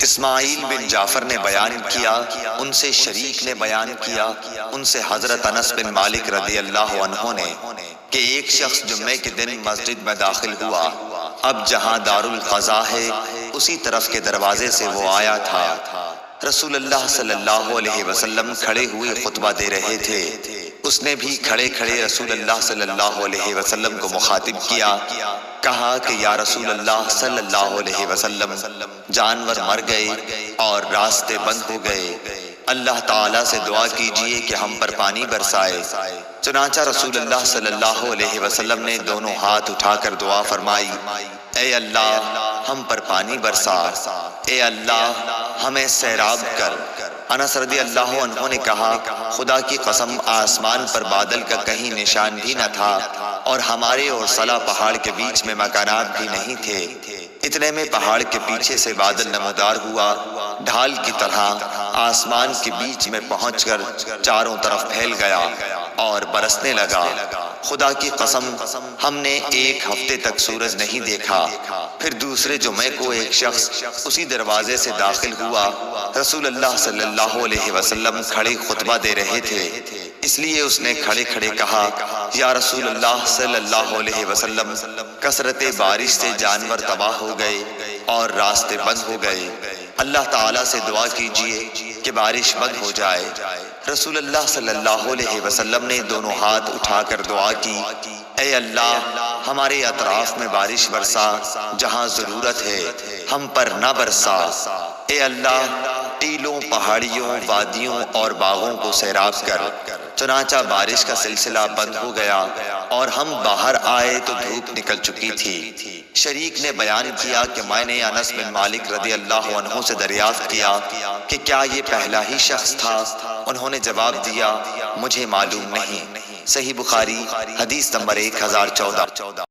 اسماعیل بن جعفر نے بیان کیا، ان سے شریک نے بیان کیا، ان سے حضرت انس بن مالک رضی اللہ عنہ نے کہ ایک شخص جمعے کے دن مسجد میں داخل ہوا۔ اب جہاں دار القضاء ہے اسی طرف کے دروازے سے وہ آیا تھا۔ رسول اللہ صلی اللہ علیہ وسلم کھڑے ہوئے خطبہ دے رہے تھے۔ اس نے بھی کھڑے کھڑے رسول اللہ صلی اللہ علیہ وسلم کو مخاطب کیا، کہا کہ یا رسول اللہ صلی اللہ علیہ وسلم، جانور مر گئے اور راستے بند ہو گئے، اللہ تعالیٰ سے دعا کیجئے کہ ہم پر پانی برسائے۔ چنانچہ رسول اللہ صلی اللہ علیہ وسلم نے دونوں ہاتھ اٹھا کر دعا فرمائی، اے اللہ ہم پر پانی برسا، اے اللہ ہمیں سیراب کر۔ انس رضی اللہ عنہ نے کہا، خدا کی قسم آسمان پر بادل کا کہیں نشان بھی نہ تھا اور ہمارے اور صلا پہاڑ کے بیچ میں مکانات بھی نہیں تھے۔ اتنے میں پہاڑ کے پیچھے سے بادل نمودار ہوا، ڈھال کی طرح آسمان کے بیچ میں پہنچ کر چاروں طرف پھیل گیا اور برسنے لگا۔ خدا کی قسم ہم نے ایک ہفتے تک سورج نہیں دیکھا۔ پھر دوسرے جمعے کو ایک شخص اسی دروازے سے داخل ہوا۔ رسول اللہ صلی اللہ علیہ وسلم کھڑے خطبہ دے رہے تھے، اس لیے اس نے کھڑے کھڑے کہا، یا رسول اللہ صلی اللہ علیہ وسلم، کثرت بارش سے جانور تباہ ہو گئے اور راستے بند ہو گئے، اللہ تعالیٰ سے دعا کیجئے کہ بارش بند ہو جائے۔ رسول اللہ صلی اللہ علیہ وسلم نے دونوں ہاتھ اٹھا کر دعا کی، اے اللہ ہمارے اطراف میں بارش برسا، جہاں ضرورت ہے ہم پر نہ برسا۔ اے اللہ ٹیلوں، پہاڑیوں، وادیوں اور باغوں کو سیراب کر۔ چنانچہ بارش کا سلسلہ بند ہو گیا اور ہم باہر آئے تو دھوپ نکل چکی تھی۔ شریک نے بیان کیا کہ میں نے انس بن مالک رضی اللہ عنہ سے دریافت کیا کہ کیا یہ پہلا ہی شخص تھا؟ انہوں نے جواب دیا، مجھے معلوم نہیں۔ صحیح بخاری حدیث نمبر 1014۔